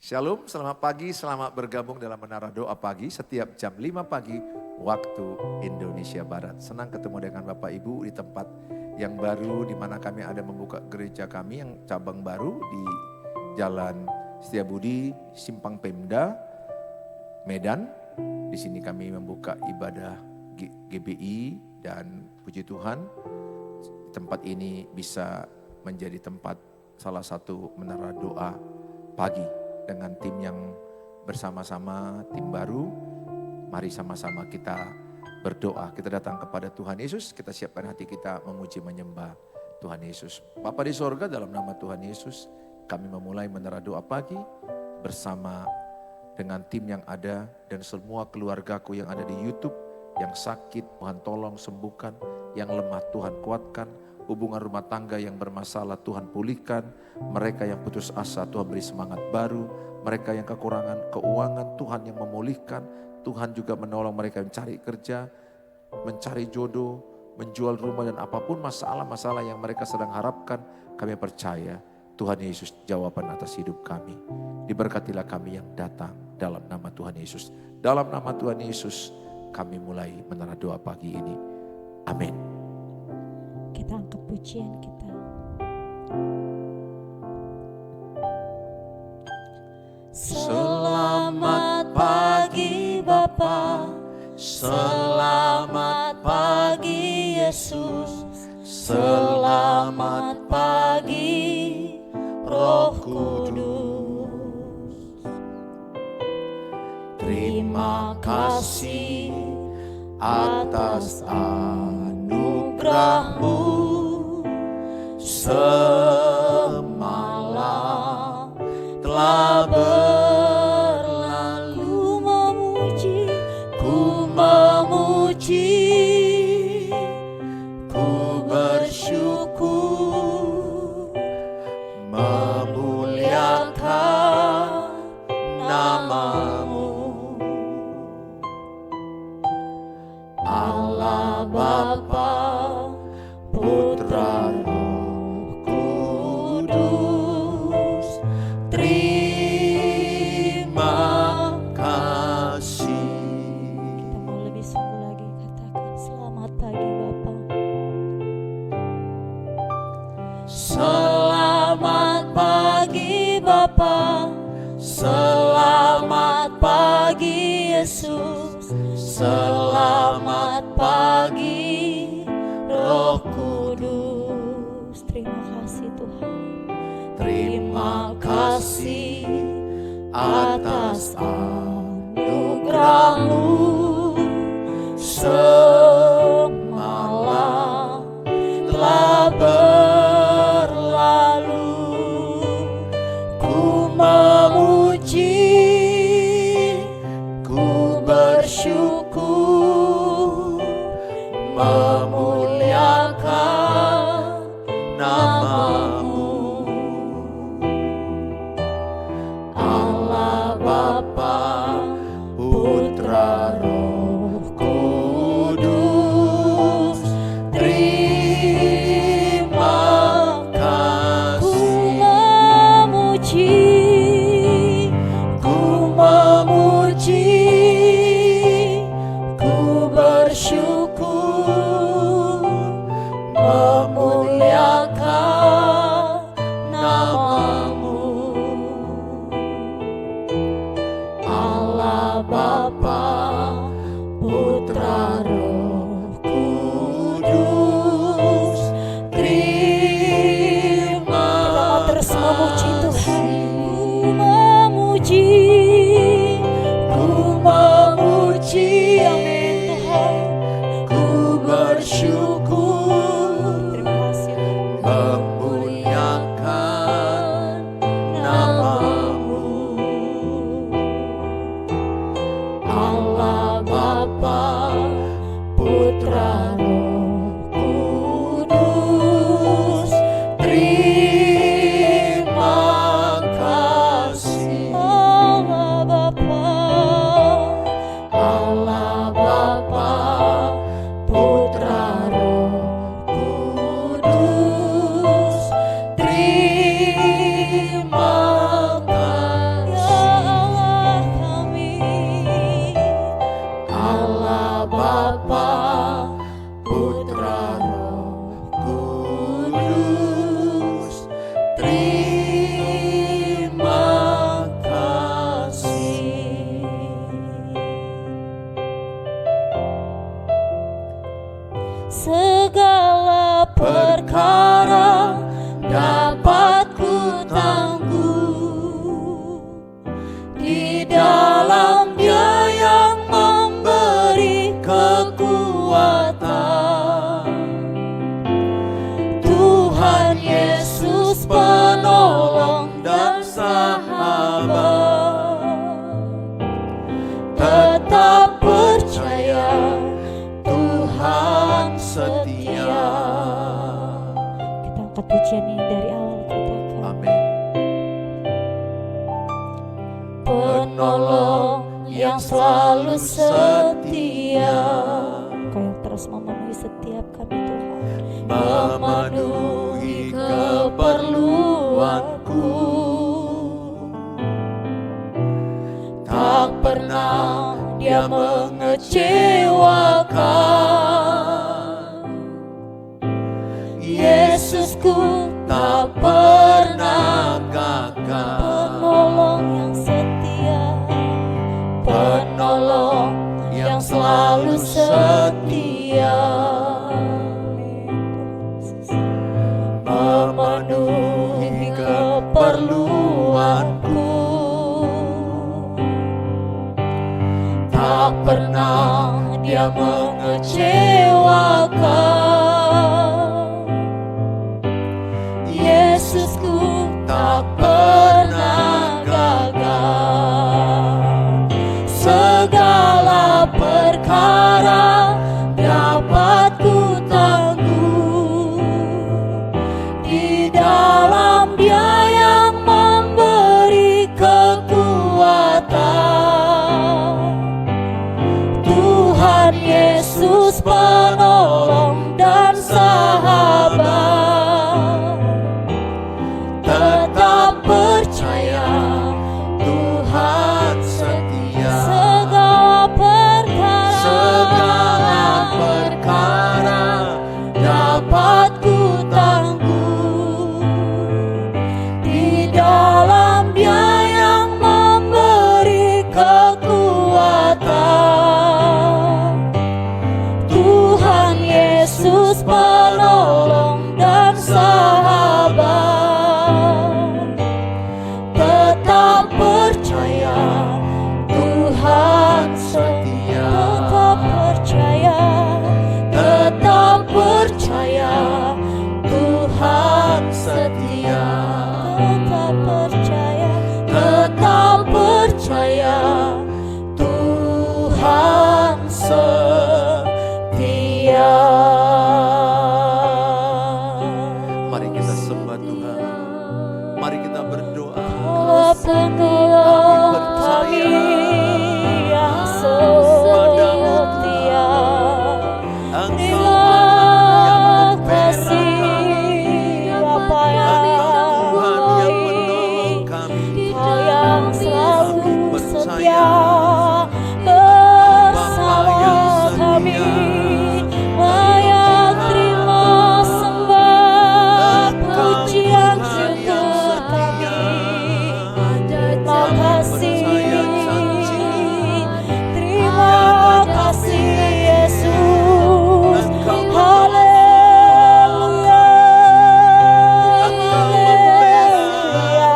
Shalom, selamat pagi, selamat bergabung dalam Menara Doa Pagi setiap jam 5 pagi waktu Indonesia Barat. Senang ketemu dengan Bapak Ibu di tempat yang baru di mana kami ada membuka gereja kami yang cabang baru di Jalan Setiabudi, Simpang Pemda, Medan. Di sini kami membuka ibadah GBI dan puji Tuhan tempat ini bisa menjadi tempat salah satu menara doa pagi. Dengan tim yang bersama-sama, tim baru, mari sama-sama kita berdoa. Kita datang kepada Tuhan Yesus, kita siapkan hati kita memuji menyembah Tuhan Yesus. Bapa di sorga, dalam nama Tuhan Yesus, kami memulai menara doa pagi bersama dengan tim yang ada dan semua keluargaku yang ada di YouTube, yang sakit Tuhan tolong sembuhkan, yang lemah Tuhan kuatkan, hubungan rumah tangga yang bermasalah Tuhan pulihkan, mereka yang putus asa Tuhan beri semangat baru, mereka yang kekurangan keuangan Tuhan yang memulihkan, Tuhan juga menolong mereka yang mencari kerja, mencari jodoh, menjual rumah dan apapun masalah-masalah yang mereka sedang harapkan, kami percaya Tuhan Yesus jawaban atas hidup kami. Diberkatilah kami yang datang dalam nama Tuhan Yesus. Dalam nama Tuhan Yesus kami mulai menara doa pagi ini. Amin. Kita angkat pujian kita. Selamat pagi Bapa, selamat pagi Yesus, selamat pagi Roh Kudus. Terima kasih atas anugerah-Mu semalam telah berlalu. Ku memuji, ku bersyukur, memuliakan nama-Mu. Allah Bapa, Putra, Roh Kudus, terima kasih. Kita mau lebih sungguh lagi katakan selamat pagi Bapa. Selamat pagi Bapa, selamat pagi Yesus, selamat pagi Roh Kudus. Terima kasih Tuhan. Terima kasih atas anugerah-Mu semalam telah berlalu. Ku memuji, ku bersyukur, memuliakan nama-Mu. Allah Bapa, Putra, Roh Kudus, terima kasih. Ku memuji, ku bersyukur, memuliakan nama-Mu. Allah Bapa, Putra, Roh Kudus, terima terus memuji Tuhan. Ku memuji, amin Tuhan. Ku bersyukur, memuliakan nama-Mu. Allah Bapa, Putra, Roh Kudus, terima selalu setia. Kau yang terus memenuhi setiap kami Tuhan, memenuhi keperluanku. Tak pernah Dia mengecewakan. Yesusku tak pernah gagal. Penolong yang setia, penolong yang selalu setia, memenuhi keperluanku. Tak pernah Dia mengecewakan. Yesusku tak pernah gagal. Segala perkara dapat ku tangguh di dalam Dia yang memberi kekuatan. Tuhan Yesus penolong dan sahabat, tetap percaya Tuhan setia. Segala perkara dapat ku tangguh di dalam Dia yang memberi kekuatan. Tuhan Yesus penolong dan sahabat, tetap percaya Tuhan setia. Tetap percaya Tuhan setia. Tetap percaya Tuhan setia. Mari kita sembah Tuhan. Mari kita berdoa. Pengelola kami yang setia, terima kasih Bapa yang baik, Kau yang selalu setia bersama kami. Layak terima sembah, pujian, syukur kami. Terima kasih Yesus. Haleluya, haleluya.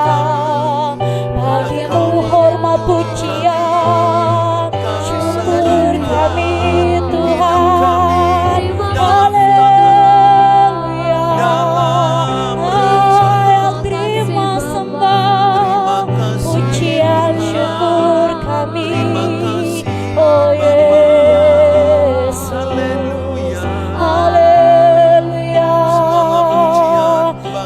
Bagimu hormat, pujian, syukur kami Tuhan. Haleluya, layak terima sembah, pujian, syukur kami. Oh Yesus, haleluya.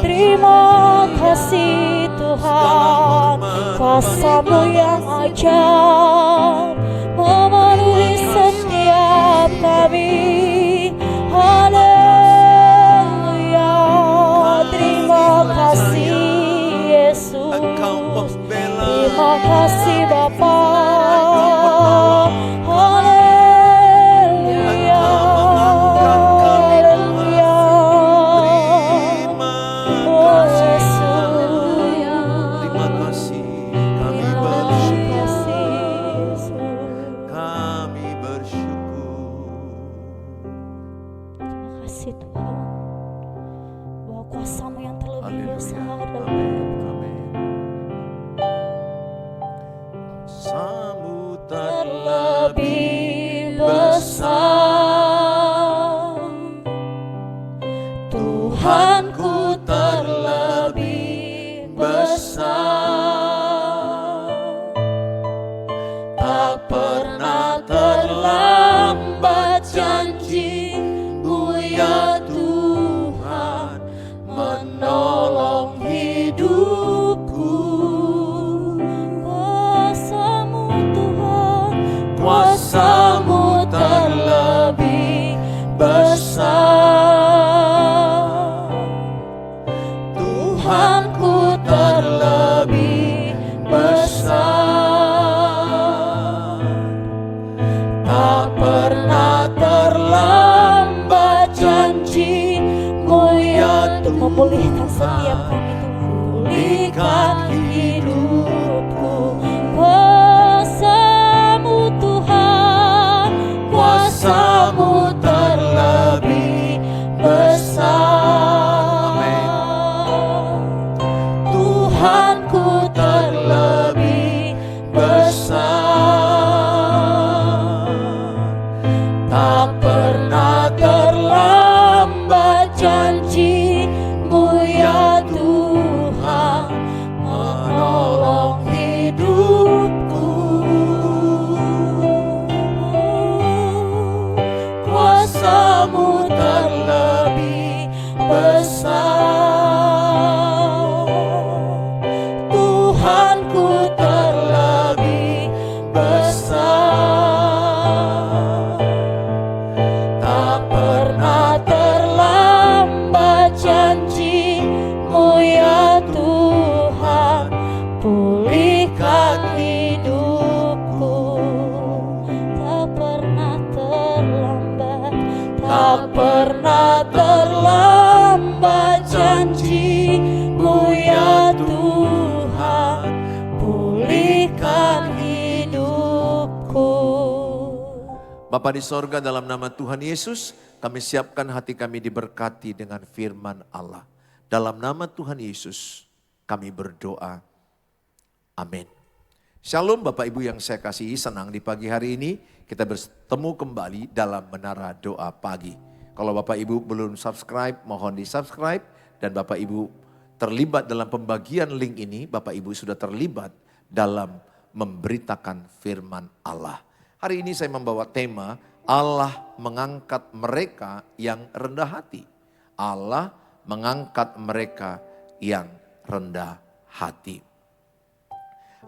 Terima kasih Tuhan, kuasa-Mu yang ajaib memenuhi setiap kami. Haleluya, terima kasih Yesus. Terima kasih Bapa. Haleluya, haleluya. Oh Yesus, Terima kasih. Kami terima bersyukur. kasih Yesus. Kami bersyukur. memulihkan setiap kami Tuhan. Pulihkan hidupku. Kuasa-Mu Tuhan, kuasa-Mu terlebih besar. Tuhanku terlebih besar. Tak pernah terlambat janji-Mu ya Tuhan, menolong hidupku. Kuasa-Mu terlebih besar. Tuhanku terlebih besar. Tak pernah terlambat janji-Mu ya Tuhan, pulihkan hidupku. Tak pernah terlambat, tak pernah terlambat janji-Mu ya Tuhan, pulihkan hidupku. Bapa di sorga, dalam nama Tuhan Yesus, kami siapkan hati kami diberkati dengan firman Allah. Dalam nama Tuhan Yesus, kami berdoa. Amin. Shalom Bapak Ibu yang saya kasihi, senang di pagi hari ini kita bertemu kembali dalam Menara Doa Pagi. Kalau Bapak Ibu belum subscribe, mohon di subscribe. Dan Bapak Ibu terlibat dalam pembagian link ini, Bapak Ibu sudah terlibat dalam memberitakan firman Allah. Hari ini saya membawa tema Allah mengangkat mereka yang rendah hati. Allah mengangkat mereka yang rendah hati.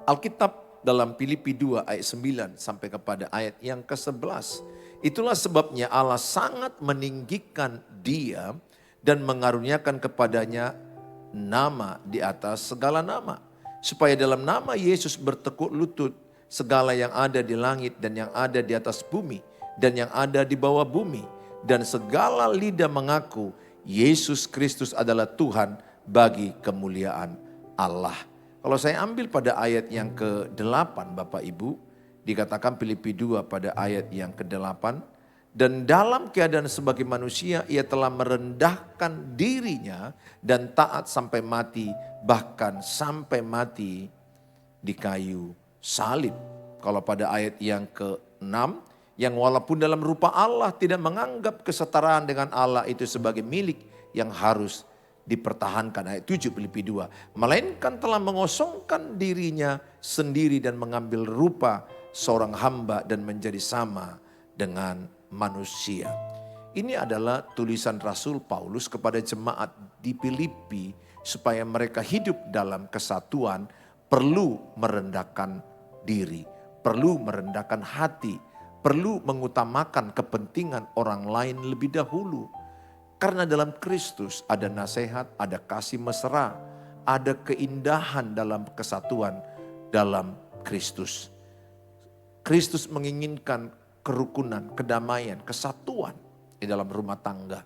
Alkitab dalam Filipi 2 ayat 9 sampai kepada ayat yang ke-11. Itulah sebabnya Allah sangat meninggikan dia dan mengaruniakan kepadanya nama di atas segala nama. Supaya dalam nama Yesus bertekuk lutut segala yang ada di langit dan yang ada di atas bumi dan yang ada di bawah bumi. Dan segala lidah mengaku Yesus Kristus adalah Tuhan bagi kemuliaan Allah. Kalau saya ambil pada ayat yang ke-8 Bapak Ibu, dikatakan Filipi 2 pada ayat yang ke-8. Dan dalam keadaan sebagai manusia ia telah merendahkan dirinya dan taat sampai mati, bahkan sampai mati di kayu salib. Kalau pada ayat yang ke-6, yang walaupun dalam rupa Allah tidak menganggap kesetaraan dengan Allah itu sebagai milik yang harus dipertahankan. Ayat 7 Filipi 2. Melainkan telah mengosongkan dirinya sendiri dan mengambil rupa seorang hamba dan menjadi sama dengan manusia. Ini adalah tulisan Rasul Paulus kepada jemaat di Filipi supaya mereka hidup dalam kesatuan, perlu merendahkan diri, perlu merendahkan hati, perlu mengutamakan kepentingan orang lain lebih dahulu. Karena dalam Kristus ada nasihat, ada kasih mesra, ada keindahan dalam kesatuan dalam Kristus. Kristus menginginkan kerukunan, kedamaian, kesatuan di dalam rumah tangga.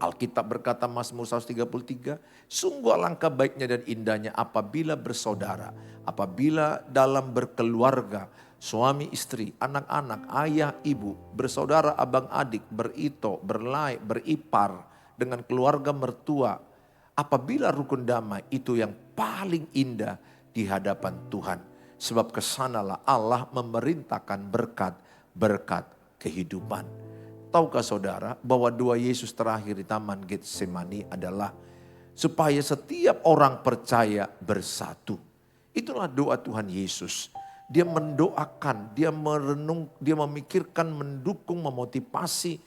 Alkitab berkata Mazmur 133, sungguh alangkah baiknya dan indahnya apabila bersaudara, apabila dalam berkeluarga, suami istri, anak-anak, ayah ibu, bersaudara abang adik, berito, berlai, beripar dengan keluarga mertua. Apabila rukun damai itu yang paling indah di hadapan Tuhan. Sebab kesanalah Allah memerintahkan berkat kehidupan. Tahukah saudara bahwa doa Yesus terakhir di Taman Getsemani adalah supaya setiap orang percaya bersatu. Itulah doa Tuhan Yesus. Dia mendoakan, dia merenung, dia memikirkan, mendukung, memotivasi,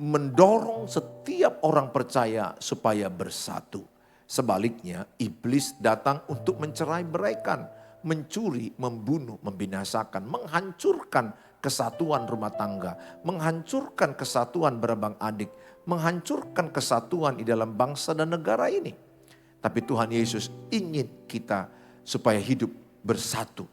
mendorong setiap orang percaya supaya bersatu. Sebaliknya iblis datang untuk mencerai-beraikan, mencuri, membunuh, membinasakan, menghancurkan kesatuan rumah tangga, menghancurkan kesatuan berabang adik, menghancurkan kesatuan di dalam bangsa dan negara ini. Tapi Tuhan Yesus ingin kita supaya hidup bersatu.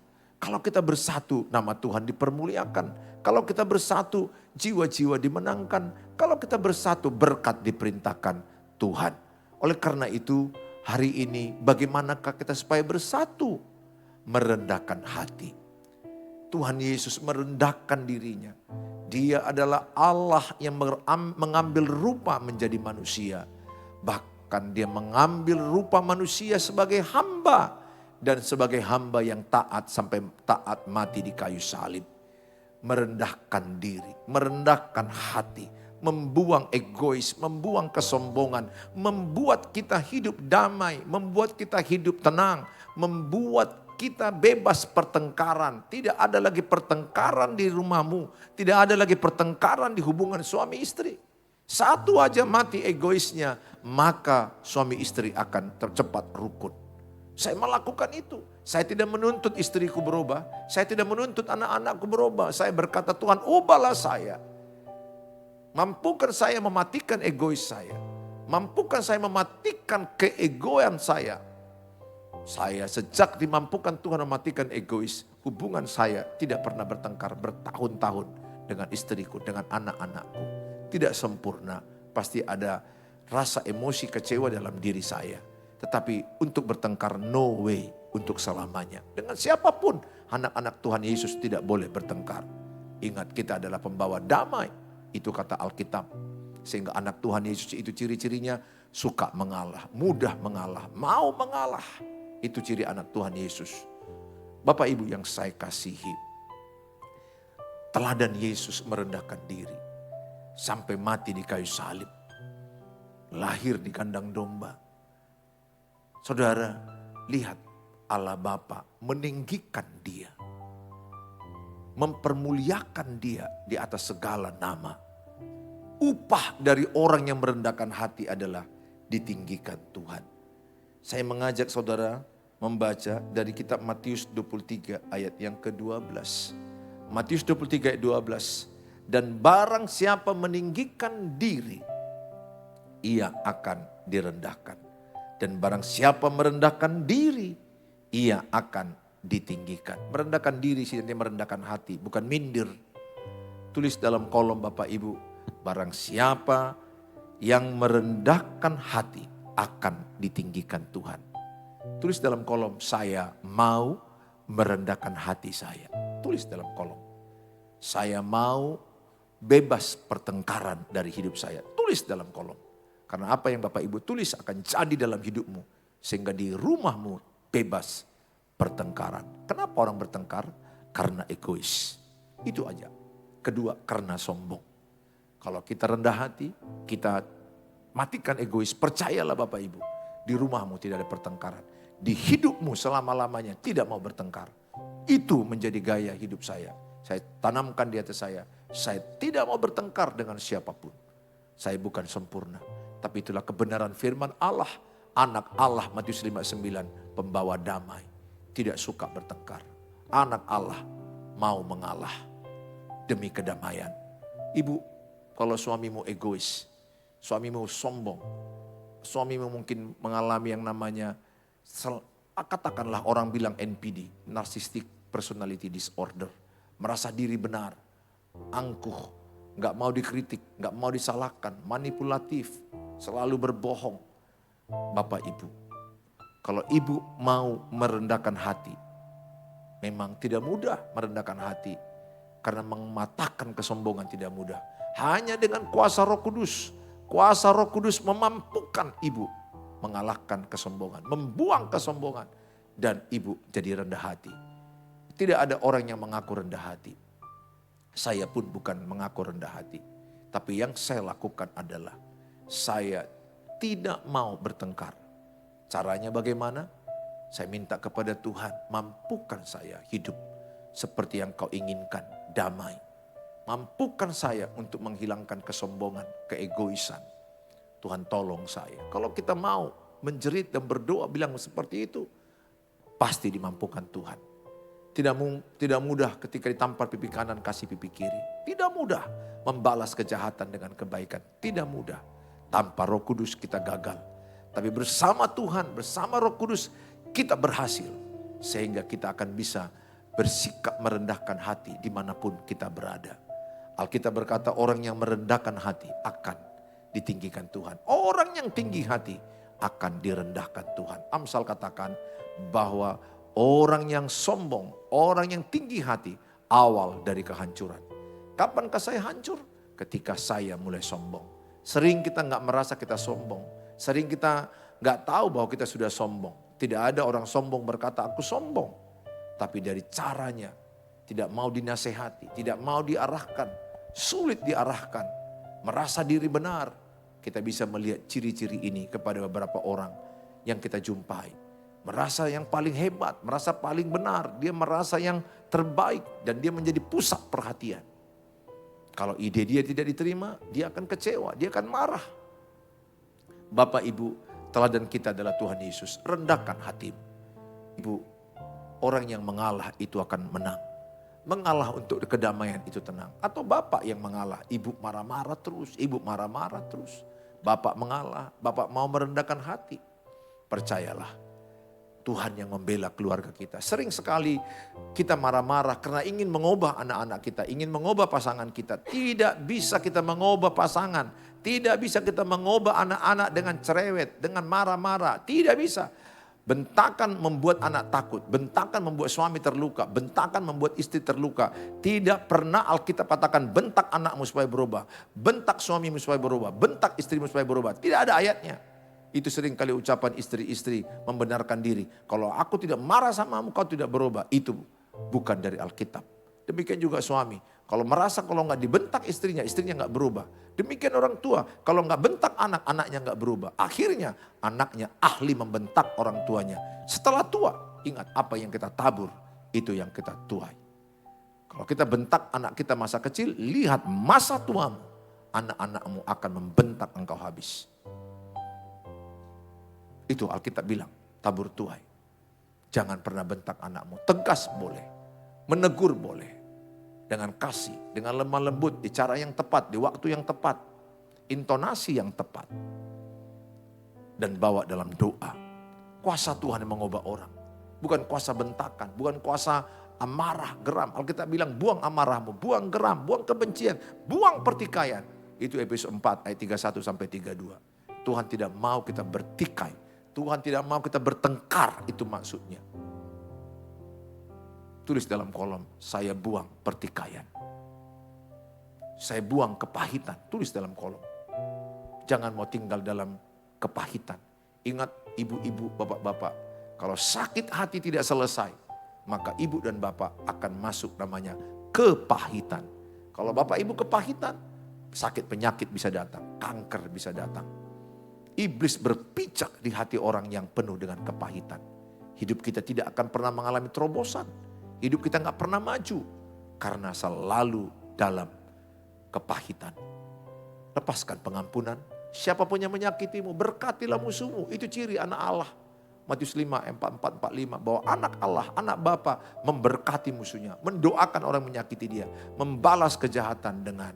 Kalau kita bersatu, nama Tuhan dipermuliakan. Kalau kita bersatu, jiwa-jiwa dimenangkan. Kalau kita bersatu, berkat diperintahkan Tuhan. Oleh karena itu hari ini bagaimanakah kita supaya bersatu? Merendahkan hati. Tuhan Yesus merendahkan dirinya. Dia adalah Allah yang mengambil rupa menjadi manusia. Bahkan dia mengambil rupa manusia sebagai hamba. Dan sebagai hamba yang taat sampai taat mati di kayu salib. Merendahkan diri, merendahkan hati. Membuang egois, membuang kesombongan. Membuat kita hidup damai, membuat kita hidup tenang. Membuat kita bebas pertengkaran. Tidak ada lagi pertengkaran di rumahmu. Tidak ada lagi pertengkaran di hubungan suami istri. Satu aja mati egoisnya, maka suami istri akan tercepat rukun. Saya melakukan itu. Saya tidak menuntut istriku berubah. Saya tidak menuntut anak-anakku berubah. Saya berkata, Tuhan ubahlah saya. Mampukan saya mematikan egois saya. Mampukan saya mematikan keegoan saya. Saya sejak dimampukan Tuhan mematikan egois, hubungan saya tidak pernah bertengkar bertahun-tahun dengan istriku, dengan anak-anakku. Tidak sempurna, pasti ada rasa emosi kecewa dalam diri saya. Tetapi untuk bertengkar no way, untuk selamanya. Dengan siapapun anak-anak Tuhan Yesus tidak boleh bertengkar. Ingat kita adalah pembawa damai, itu kata Alkitab. Sehingga anak Tuhan Yesus itu ciri-cirinya suka mengalah, mudah mengalah, mau mengalah. Itu ciri anak Tuhan Yesus. Bapak Ibu yang saya kasihi. Teladan Yesus merendahkan diri. Sampai mati di kayu salib. Lahir di kandang domba. Saudara, lihat Allah Bapa meninggikan dia. Mempermuliakan dia di atas segala nama. Upah dari orang yang merendahkan hati adalah ditinggikan Tuhan. Saya mengajak saudara membaca dari kitab Matius 23 ayat yang ke-12. Matius 23 ayat 12. Dan barang siapa meninggikan diri, ia akan direndahkan. Dan barang siapa merendahkan diri, ia akan ditinggikan. Merendahkan diri sih, merendahkan hati, bukan minder. Tulis dalam kolom Bapak Ibu, barang siapa yang merendahkan hati akan ditinggikan Tuhan. Tulis dalam kolom, saya mau merendahkan hati saya. Tulis dalam kolom, saya mau bebas pertengkaran dari hidup saya. Tulis dalam kolom. Karena apa yang Bapak Ibu tulis akan jadi dalam hidupmu. Sehingga di rumahmu bebas pertengkaran. Kenapa orang bertengkar? Karena egois. Itu aja. Kedua, karena sombong. Kalau kita rendah hati, kita matikan egois. Percayalah Bapak Ibu, di rumahmu tidak ada pertengkaran. Di hidupmu selama-lamanya tidak mau bertengkar. Itu menjadi gaya hidup saya. Saya tanamkan di atas saya tidak mau bertengkar dengan siapapun. Saya bukan sempurna. Tapi itulah kebenaran firman Allah. Anak Allah Matius 5:9 pembawa damai. Tidak suka bertengkar. Anak Allah mau mengalah demi kedamaian. Ibu, kalau suamimu egois, suamimu sombong, suamimu mungkin mengalami yang namanya, katakanlah orang bilang NPD, Narcissistic Personality Disorder. Merasa diri benar, angkuh, gak mau dikritik, gak mau disalahkan, manipulatif, selalu berbohong. Bapak Ibu, kalau ibu mau merendahkan hati, memang tidak mudah merendahkan hati. Karena mematahkan kesombongan tidak mudah. Hanya dengan kuasa Roh Kudus. Kuasa Roh Kudus memampukan ibu mengalahkan kesombongan, membuang kesombongan. Dan ibu jadi rendah hati. Tidak ada orang yang mengaku rendah hati. Saya pun bukan mengaku rendah hati. Tapi yang saya lakukan adalah saya tidak mau bertengkar. Caranya bagaimana? Saya minta kepada Tuhan, mampukan saya hidup seperti yang kau inginkan, damai. Mampukan saya untuk menghilangkan kesombongan, keegoisan. Tuhan tolong saya. Kalau kita mau menjerit dan berdoa bilang seperti itu, pasti dimampukan Tuhan. Tidak mudah ketika ditampar pipi kanan kasih pipi kiri. Tidak mudah membalas kejahatan dengan kebaikan. Tidak mudah. Tanpa Roh Kudus kita gagal. Tapi bersama Tuhan, bersama Roh Kudus kita berhasil. Sehingga kita akan bisa bersikap merendahkan hati dimanapun kita berada. Alkitab berkata orang yang merendahkan hati akan ditinggikan Tuhan. Orang yang tinggi hati akan direndahkan Tuhan. Amsal katakan bahwa orang yang sombong, orang yang tinggi hati, awal dari kehancuran. Kapankah saya hancur? Ketika saya mulai sombong. Sering kita nggak merasa kita sombong. Sering kita nggak tahu bahwa kita sudah sombong. Tidak ada orang sombong berkata aku sombong. Tapi dari caranya tidak mau dinasehati, tidak mau diarahkan, sulit diarahkan, merasa diri benar. Kita bisa melihat ciri-ciri ini kepada beberapa orang yang kita jumpai. Merasa yang paling hebat, merasa paling benar, dia merasa yang terbaik dan dia menjadi pusat perhatian. Kalau ide dia tidak diterima, dia akan kecewa, dia akan marah. Bapak Ibu, teladan kita adalah Tuhan Yesus. Rendahkan hatimu. Ibu, orang yang mengalah itu akan menang. Mengalah untuk kedamaian itu tenang. Atau bapak yang mengalah, ibu marah-marah terus, ibu marah-marah terus. Bapak mengalah, bapak mau merendahkan hati. Percayalah, Tuhan yang membela keluarga kita. Sering sekali kita marah-marah karena ingin mengubah anak-anak kita, ingin mengubah pasangan kita. Tidak bisa kita mengubah pasangan. Tidak bisa kita mengubah anak-anak dengan cerewet, dengan marah-marah. Tidak bisa. Bentakan membuat anak takut, bentakan membuat suami terluka, bentakan membuat istri terluka. Tidak pernah Alkitab katakan bentak anakmu supaya berubah, bentak suamimu supaya berubah, bentak istrimu supaya berubah. Tidak ada ayatnya. Itu sering kali ucapan istri-istri membenarkan diri. Kalau aku tidak marah samamu, kau tidak berubah. Itu bukan dari Alkitab. Demikian juga suami. Kalau merasa kalau nggak dibentak istrinya nggak berubah. Demikian orang tua. Kalau nggak bentak anak, anaknya nggak berubah. Akhirnya anaknya ahli membentak orang tuanya. Setelah tua, ingat apa yang kita tabur, itu yang kita tuai. Kalau kita bentak anak kita masa kecil, lihat masa tuamu. Anak-anakmu akan membentak engkau habis. Itu Alkitab bilang, tabur tuai. Jangan pernah bentak anakmu. Tegas boleh, menegur boleh. Dengan kasih, dengan lemah lembut, di cara yang tepat, di waktu yang tepat. Intonasi yang tepat. Dan bawa dalam doa. Kuasa Tuhan yang mengubah orang. Bukan kuasa bentakan, bukan kuasa amarah, geram. Alkitab bilang buang amarahmu, buang geram, buang kebencian, buang pertikaian. Itu Efesus 4 ayat 31 sampai 32. Tuhan tidak mau kita bertikai. Tuhan tidak mau kita bertengkar, itu maksudnya. Tulis dalam kolom, saya buang pertikaian. Saya buang kepahitan, tulis dalam kolom. Jangan mau tinggal dalam kepahitan. Ingat ibu-ibu, bapak-bapak, kalau sakit hati tidak selesai, maka ibu dan bapak akan masuk namanya kepahitan. Kalau bapak ibu kepahitan, sakit penyakit bisa datang, kanker bisa datang. Iblis berpijak di hati orang yang penuh dengan kepahitan. Hidup kita tidak akan pernah mengalami terobosan. Hidup kita gak pernah maju. Karena selalu dalam kepahitan. Lepaskan pengampunan. Siapapun yang menyakitimu, berkatilah musuhmu. Itu ciri anak Allah. Matius 5, 4:45. Bahwa anak Allah, anak Bapa memberkati musuhnya. Mendoakan orang menyakiti dia. Membalas kejahatan dengan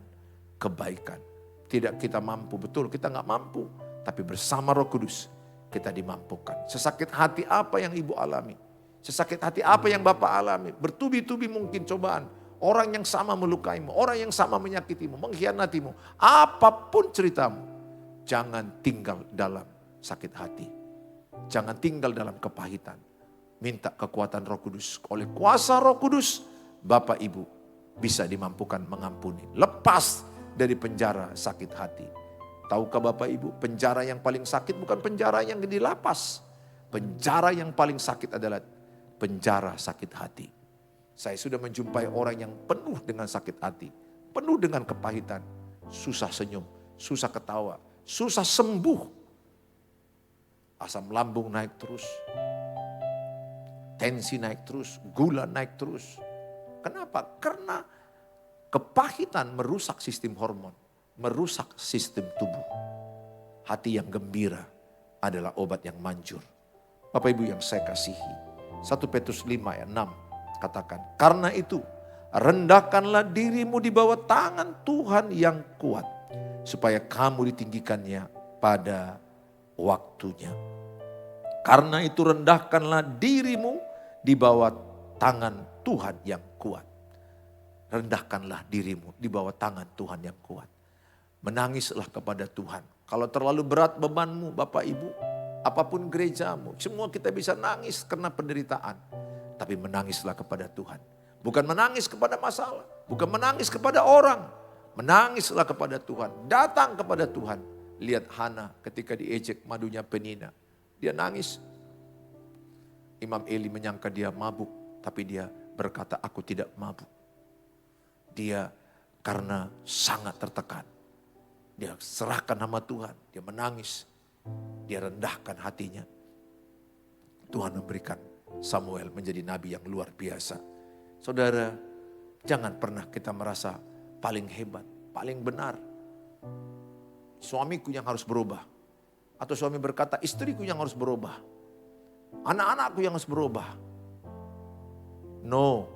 kebaikan. Tidak kita mampu, betul kita gak mampu. Tapi bersama Roh Kudus kita dimampukan. Sesakit hati apa yang ibu alami? Sesakit hati apa yang bapak alami? Bertubi-tubi mungkin cobaan. Orang yang sama melukaimu, orang yang sama menyakitimu, mengkhianatimu. Apapun ceritamu, jangan tinggal dalam sakit hati. Jangan tinggal dalam kepahitan. Minta kekuatan Roh Kudus. Oleh kuasa Roh Kudus, bapak ibu bisa dimampukan mengampuni. Lepas dari penjara sakit hati. Tahukah Bapak Ibu, penjara yang paling sakit bukan penjara yang di lapas. Penjara yang paling sakit adalah penjara sakit hati. Saya sudah menjumpai orang yang penuh dengan sakit hati. Penuh dengan kepahitan. Susah senyum, susah ketawa, susah sembuh. Asam lambung naik terus. Tensi naik terus, gula naik terus. Kenapa? Karena kepahitan merusak sistem hormon. Merusak sistem tubuh. Hati yang gembira adalah obat yang manjur. Bapak Ibu yang saya kasihi. 1 Petrus 5 ayat 6 katakan. Karena itu rendahkanlah dirimu di bawah tangan Tuhan yang kuat. Supaya kamu ditinggikannya pada waktunya. Karena itu rendahkanlah dirimu di bawah tangan Tuhan yang kuat. Rendahkanlah dirimu di bawah tangan Tuhan yang kuat. Menangislah kepada Tuhan. Kalau terlalu berat bebanmu Bapak Ibu, apapun gerejamu, semua kita bisa nangis karena penderitaan. Tapi menangislah kepada Tuhan. Bukan menangis kepada masalah, bukan menangis kepada orang. Menangislah kepada Tuhan, datang kepada Tuhan. Lihat Hana ketika diejek madunya Penina. Dia nangis. Imam Eli menyangka dia mabuk, tapi dia berkata, aku tidak mabuk. Dia karena sangat tertekan. Dia serahkan nama Tuhan, dia menangis. Dia rendahkan hatinya. Tuhan memberikan Samuel menjadi nabi yang luar biasa. Saudara, jangan pernah kita merasa paling hebat, paling benar. Suamiku yang harus berubah. Atau suami berkata, istriku yang harus berubah. Anak-anakku yang harus berubah. No.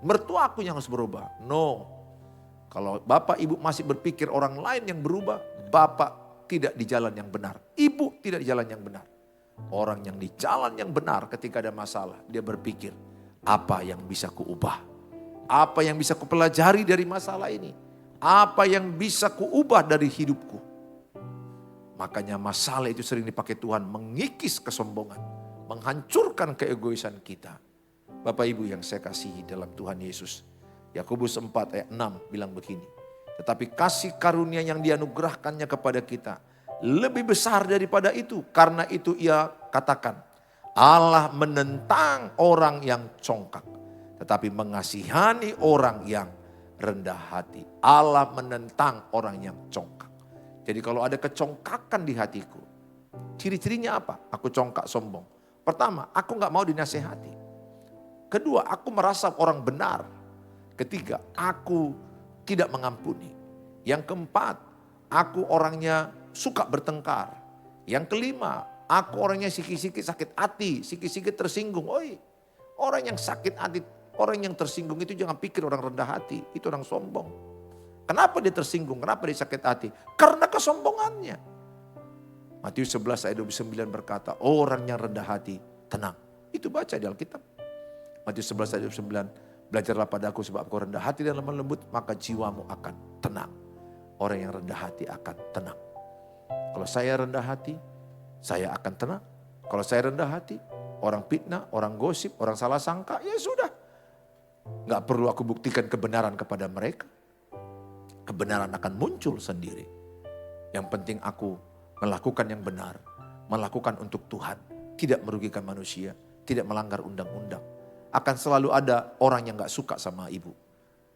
Mertuaku yang harus berubah. No. Kalau bapak ibu masih berpikir orang lain yang berubah, bapak tidak di jalan yang benar. Ibu tidak di jalan yang benar. Orang yang di jalan yang benar ketika ada masalah, dia berpikir, apa yang bisa kuubah? Apa yang bisa kupelajari dari masalah ini? Apa yang bisa kuubah dari hidupku? Makanya masalah itu sering dipakai Tuhan mengikis kesombongan, menghancurkan keegoisan kita. Bapak Ibu yang saya kasihi dalam Tuhan Yesus, Yakobus 4 ayat 6 bilang begini, tetapi kasih karunia yang dianugerahkannya kepada kita lebih besar daripada itu. Karena itu ia katakan, Allah menentang orang yang congkak, tetapi mengasihani orang yang rendah hati. Allah menentang orang yang congkak. Jadi kalau ada kecongkakan di hatiku, ciri-cirinya apa? Aku congkak, sombong. Pertama, aku gak mau dinasehati. Kedua, aku merasa orang benar. Ketiga, aku tidak mengampuni. Yang keempat, aku orangnya suka bertengkar. Yang kelima, aku orangnya sikit-sikit sakit hati, sikit-sikit tersinggung. Oi, orang yang sakit hati, orang yang tersinggung itu jangan pikir orang rendah hati, itu orang sombong. Kenapa dia tersinggung? Kenapa dia sakit hati? Karena kesombongannya. Matius 11 ayat 29 berkata, orang yang rendah hati tenang. Itu baca di Alkitab. Matius 11 ayat 29, belajarlah padaku sebab engkau rendah hati dan lemah lembut, maka jiwamu akan tenang. Orang yang rendah hati akan tenang. Kalau saya rendah hati, saya akan tenang. Kalau saya rendah hati, orang fitnah, orang gosip, orang salah sangka, ya sudah. Gak perlu aku buktikan kebenaran kepada mereka. Kebenaran akan muncul sendiri. Yang penting aku melakukan yang benar. Melakukan untuk Tuhan. Tidak merugikan manusia. Tidak melanggar undang-undang. Akan selalu ada orang yang gak suka sama ibu.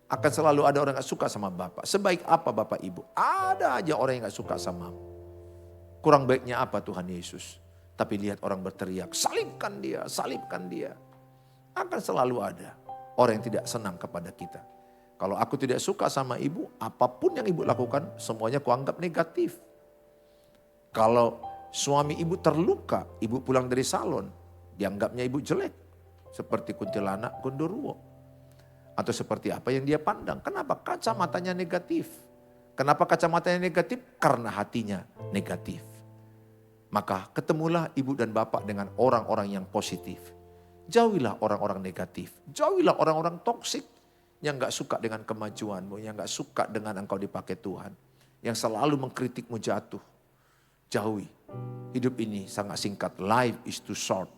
Akan selalu ada orang yang gak suka sama bapak. Sebaik apa bapak ibu? Ada aja orang yang gak suka sama. Kurang baiknya apa Tuhan Yesus? Tapi lihat orang berteriak, salibkan dia, salibkan dia. Akan selalu ada orang yang tidak senang kepada kita. Kalau aku tidak suka sama ibu, apapun yang ibu lakukan, semuanya kuanggap negatif. Kalau suami ibu terluka, ibu pulang dari salon, dianggapnya ibu jelek. Seperti kuntilanak gondoruo. Atau seperti apa yang dia pandang. Kenapa? Kacamatanya negatif. Kenapa kacamatanya negatif? Karena hatinya negatif. Maka ketemulah ibu dan bapak dengan orang-orang yang positif. Jauhilah orang-orang negatif. Jauhilah orang-orang toksik. Yang gak suka dengan kemajuanmu, yang gak suka dengan engkau dipakai Tuhan. Yang selalu mengkritikmu jatuh. Jauhi. Hidup ini sangat singkat, life is too short.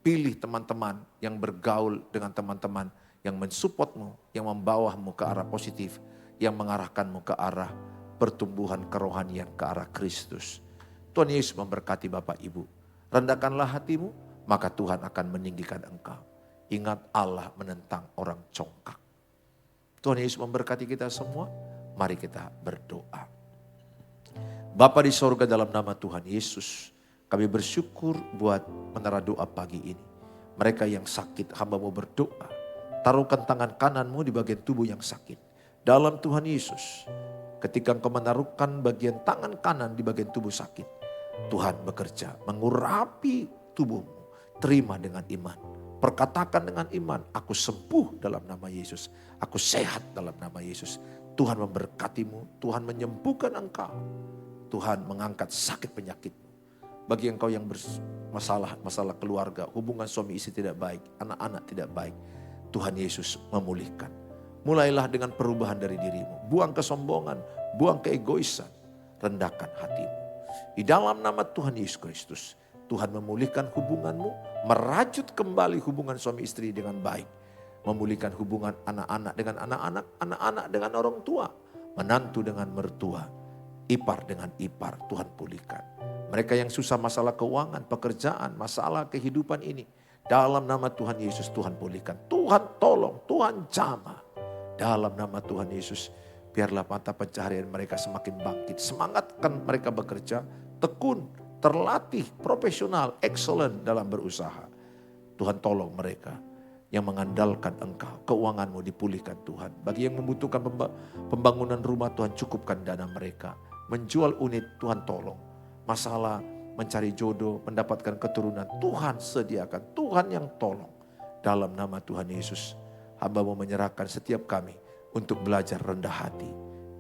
Pilih teman-teman yang bergaul dengan teman-teman yang mensupportmu, yang membawamu ke arah positif. Yang mengarahkanmu ke arah pertumbuhan kerohanian, ke arah Kristus. Tuhan Yesus memberkati Bapak Ibu. Rendahkanlah hatimu, maka Tuhan akan meninggikan engkau. Ingat Allah menentang orang congkak. Tuhan Yesus memberkati kita semua. Mari kita berdoa. Bapa di sorga, dalam nama Tuhan Yesus, kami bersyukur buat menara doa pagi ini. Mereka yang sakit, hamba mau berdoa. Taruhkan tangan kananmu di bagian tubuh yang sakit. Dalam Tuhan Yesus, ketika engkau menaruhkan bagian tangan kanan di bagian tubuh sakit, Tuhan bekerja mengurapi tubuhmu. Terima dengan iman. Perkatakan dengan iman, aku sembuh dalam nama Yesus. Aku sehat dalam nama Yesus. Tuhan memberkatimu, Tuhan menyembuhkan engkau. Tuhan mengangkat sakit penyakitmu. Bagi engkau yang masalah keluarga, hubungan suami istri tidak baik, anak-anak tidak baik, Tuhan Yesus memulihkan. Mulailah dengan perubahan dari dirimu. Buang kesombongan, buang keegoisan, rendahkan hatimu. Di dalam nama Tuhan Yesus Kristus, Tuhan memulihkan hubunganmu, merajut kembali hubungan suami istri dengan baik. Memulihkan hubungan anak-anak dengan anak-anak, anak-anak dengan orang tua, menantu dengan mertua, ipar dengan ipar, Tuhan pulihkan. Mereka yang susah masalah keuangan, pekerjaan, masalah kehidupan ini, dalam nama Tuhan Yesus Tuhan pulihkan. Tuhan tolong, Tuhan jamah. Dalam nama Tuhan Yesus, biarlah mata pencaharian mereka semakin bangkit. Semangatkan mereka bekerja, tekun, terlatih, profesional, excellent dalam berusaha. Tuhan tolong mereka yang mengandalkan Engkau. Keuanganmu dipulihkan Tuhan. Bagi yang membutuhkan pembangunan rumah, Tuhan cukupkan dana mereka. Menjual unit, Tuhan tolong. Masalah mencari jodoh, mendapatkan keturunan, Tuhan sediakan. Tuhan yang tolong. Dalam nama Tuhan Yesus, hamba-Mu menyerahkan setiap kami untuk belajar rendah hati.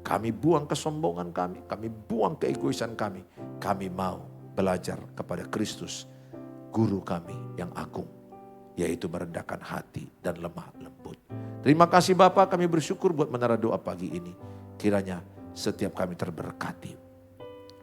Kami buang kesombongan kami buang keegoisan kami. Kami mau belajar kepada Kristus, guru kami yang agung, yaitu merendahkan hati dan lemah lembut. Terima kasih Bapa, kami bersyukur buat menara doa pagi ini. Kiranya setiap kami terberkati.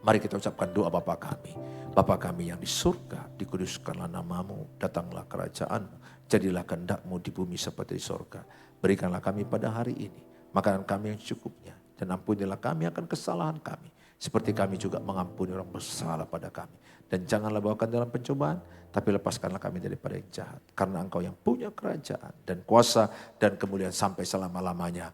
Mari kita ucapkan doa Bapa kami. Bapa kami yang di surga, dikuduskanlah namamu, datanglah kerajaanmu, jadilah kehendak-Mu di bumi seperti di surga. Berikanlah kami pada hari ini makanan kami yang cukupnya, dan ampunilah kami akan kesalahan kami, seperti kami juga mengampuni orang bersalah pada kami. Dan janganlah bawakan dalam pencobaan, tapi lepaskanlah kami daripada yang jahat. Karena Engkau yang punya kerajaan dan kuasa dan kemuliaan sampai selama-lamanya.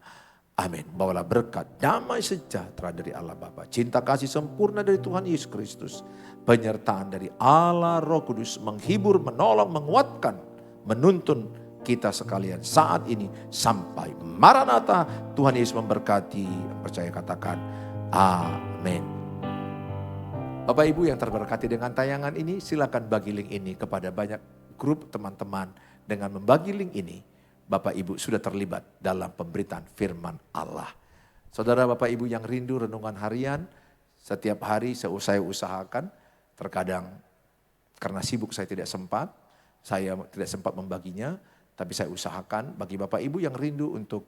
Amin. Bawalah berkat, damai sejahtera dari Allah Bapa, cinta kasih sempurna dari Tuhan Yesus Kristus, penyertaan dari Allah Roh Kudus, menghibur, menolong, menguatkan, menuntun kita sekalian saat ini sampai Maranatha. Tuhan Yesus memberkati. Percaya katakan amin. Bapak Ibu yang terberkati dengan tayangan ini, silakan bagi link ini kepada banyak grup teman-teman. Dengan membagi link ini, Bapak Ibu sudah terlibat dalam pemberitaan firman Allah. Saudara Bapak Ibu yang rindu renungan harian, setiap hari saya usahakan, terkadang karena sibuk saya tidak sempat membaginya, tapi saya usahakan bagi Bapak Ibu yang rindu untuk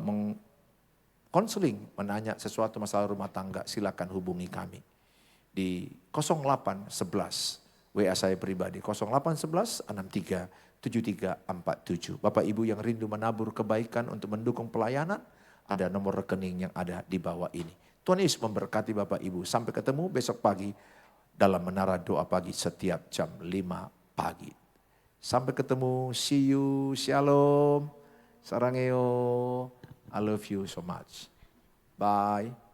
mengkonseling, menanya sesuatu masalah rumah tangga, silakan hubungi kami di 0811 WA saya pribadi 0811 63 7347. Bapak Ibu yang rindu menabur kebaikan untuk mendukung pelayanan, ada nomor rekening yang ada di bawah ini. Tuhan Yesus memberkati Bapak Ibu. Sampai ketemu besok pagi dalam Menara Doa Pagi setiap jam 5 pagi. Sampai ketemu, see you, shalom, sarangeo, I love you so much. Bye.